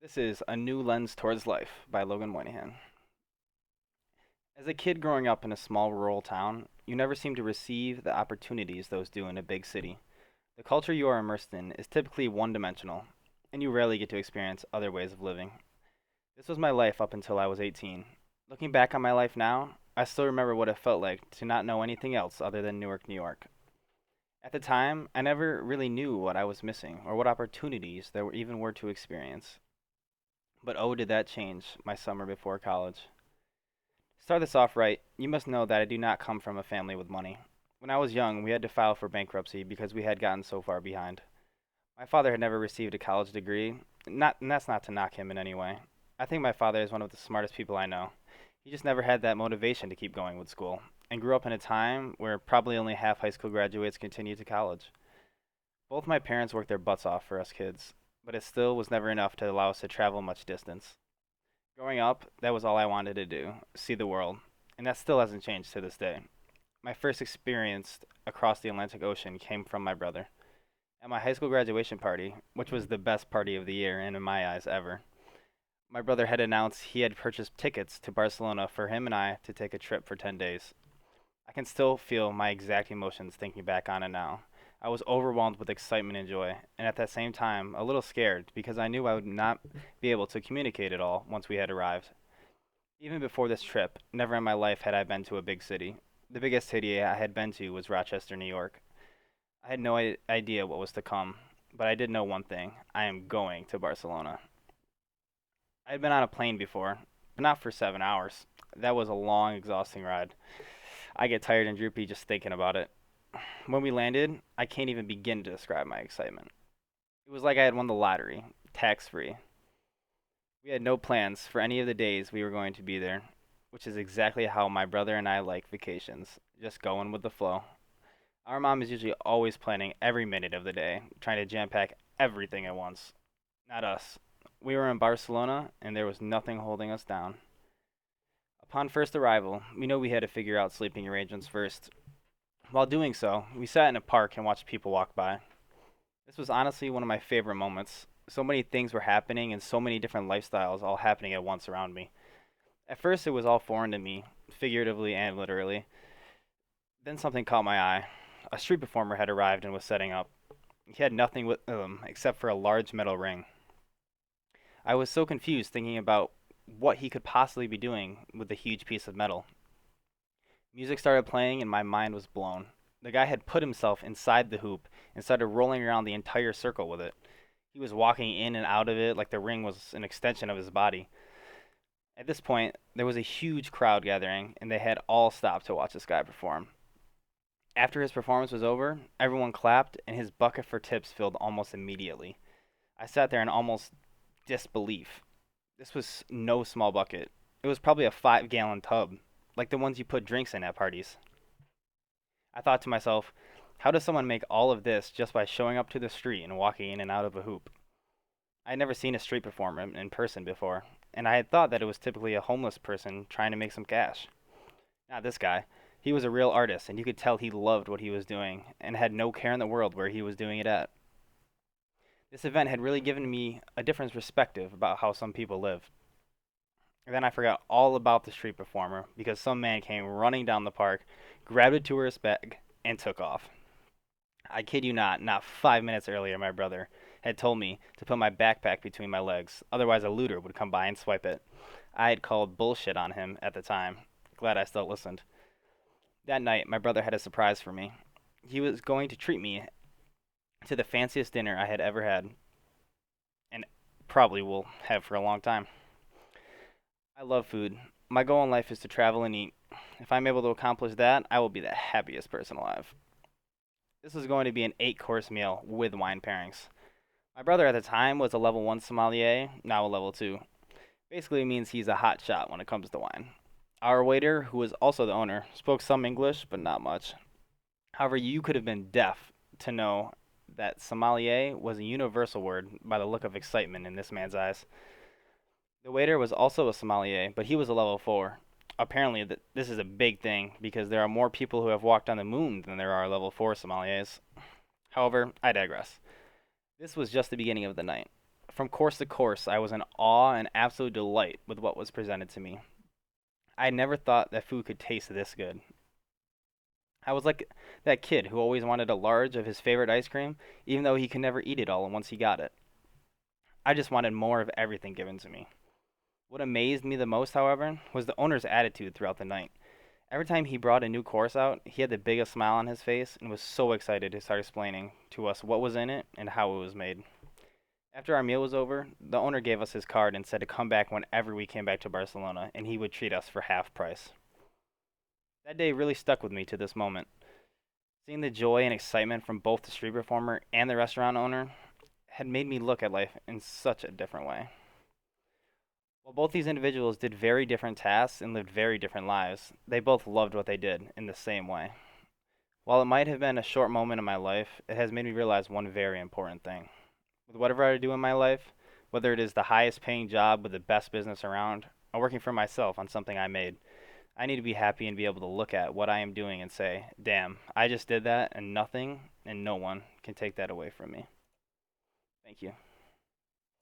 This is A New Lens Towards Life by Logan Moynihan. As a kid growing up in a small rural town, you never seem to receive the opportunities those do in a big city. The culture you are immersed in is typically one dimensional, and you rarely get to experience other ways of living. This was my life up until I was 18. Looking back on my life now, I still remember what it felt like to not know anything else other than Newark, New York. At the time, I never really knew what I was missing or what opportunities there even were to experience. But oh, did that change my summer before college. To start this off right, you must know that I do not come from a family with money. When I was young, we had to file for bankruptcy because we had gotten so far behind. My father had never received a college degree, and that's not to knock him in any way. I think my father is one of the smartest people I know. He just never had that motivation to keep going with school, and grew up in a time where probably only half high school graduates continue to college. Both my parents worked their butts off for us kids, but it still was never enough to allow us to travel much distance. Growing up, that was all I wanted to do, see the world, and that still hasn't changed to this day. My first experience across the Atlantic Ocean came from my brother. At my high school graduation party, which was the best party of the year and in my eyes ever, my brother had announced he had purchased tickets to Barcelona for him and I to take a trip for 10 days. I can still feel my exact emotions thinking back on it now. I was overwhelmed with excitement and joy, and at the same time, a little scared because I knew I would not be able to communicate it all once we had arrived. Even before this trip, never in my life had I been to a big city. The biggest city I had been to was Rochester, New York. I had no idea what was to come, but I did know one thing: I am going to Barcelona. I had been on a plane before, but not for 7 hours. That was a long, exhausting ride. I get tired and droopy just thinking about it. When we landed, I can't even begin to describe my excitement. It was like I had won the lottery, tax free. We had no plans for any of the days we were going to be there, which is exactly how my brother and I like vacations, just going with the flow. Our mom is usually always planning every minute of the day, trying to jam pack everything at once. Not us. We were in Barcelona, and there was nothing holding us down. Upon first arrival, we knew we had to figure out sleeping arrangements first. While doing so, we sat in a park and watched people walk by. This was honestly one of my favorite moments. So many things were happening and so many different lifestyles all happening at once around me. At first, it was all foreign to me, figuratively and literally. Then something caught my eye. A street performer had arrived and was setting up. He had nothing with him except for a large metal ring. I was so confused thinking about what he could possibly be doing with the huge piece of metal. Music started playing and my mind was blown. The guy had put himself inside the hoop and started rolling around the entire circle with it. He was walking in and out of it like the ring was an extension of his body. At this point, there was a huge crowd gathering, and they had all stopped to watch this guy perform. After his performance was over, everyone clapped, and his bucket for tips filled almost immediately. I sat there in almost disbelief. This was no small bucket. It was probably a 5 gallon tub, like the ones you put drinks in at parties. I thought to myself, how does someone make all of this just by showing up to the street and walking in and out of a hoop? I had never seen a street performer in person before, and I had thought that it was typically a homeless person trying to make some cash. Not this guy. He was a real artist, and you could tell he loved what he was doing and had no care in the world where he was doing it at. This event had really given me a different perspective about how some people live. And then I forgot all about the street performer because some man came running down the park, grabbed a tourist bag, and took off. I kid you not 5 minutes earlier, my brother had told me to put my backpack between my legs, otherwise, a looter would come by and swipe it. I had called bullshit on him at the time. Glad I still listened. That night, my brother had a surprise for me. He was going to treat me to the fanciest dinner I had ever had, and probably will have for a long time. I love food. My goal in life is to travel and eat. If I'm able to accomplish that, I will be the happiest person alive. This was going to be an 8 course meal with wine pairings. My brother at the time was a level 1 sommelier, now a level 2. Basically means he's a hot shot when it comes to wine. Our waiter, who was also the owner, spoke some English, but not much. However, you could have been deaf to know that sommelier was a universal word by the look of excitement in this man's eyes. The waiter was also a sommelier, but he was a level 4. Apparently, this is a big thing because there are more people who have walked on the moon than there are level 4 sommeliers. However, I digress. This was just the beginning of the night. From course to course, I was in awe and absolute delight with what was presented to me. I had never thought that food could taste this good. I was like that kid who always wanted a large of his favorite ice cream, even though he could never eat it all once he got it. I just wanted more of everything given to me. What amazed me the most, however, was the owner's attitude throughout the night. Every time he brought a new course out, he had the biggest smile on his face and was so excited to start explaining to us what was in it and how it was made. After our meal was over, the owner gave us his card and said to come back whenever we came back to Barcelona and he would treat us for half price. That day really stuck with me to this moment. Seeing the joy and excitement from both the street performer and the restaurant owner had made me look at life in such a different way. While both these individuals did very different tasks and lived very different lives, they both loved what they did in the same way. While it might have been a short moment in my life, it has made me realize one very important thing. With whatever I do in my life, whether it is the highest paying job with the best business around, or working for myself on something I made, I need to be happy and be able to look at what I am doing and say, damn, I just did that and nothing and no one can take that away from me. Thank you.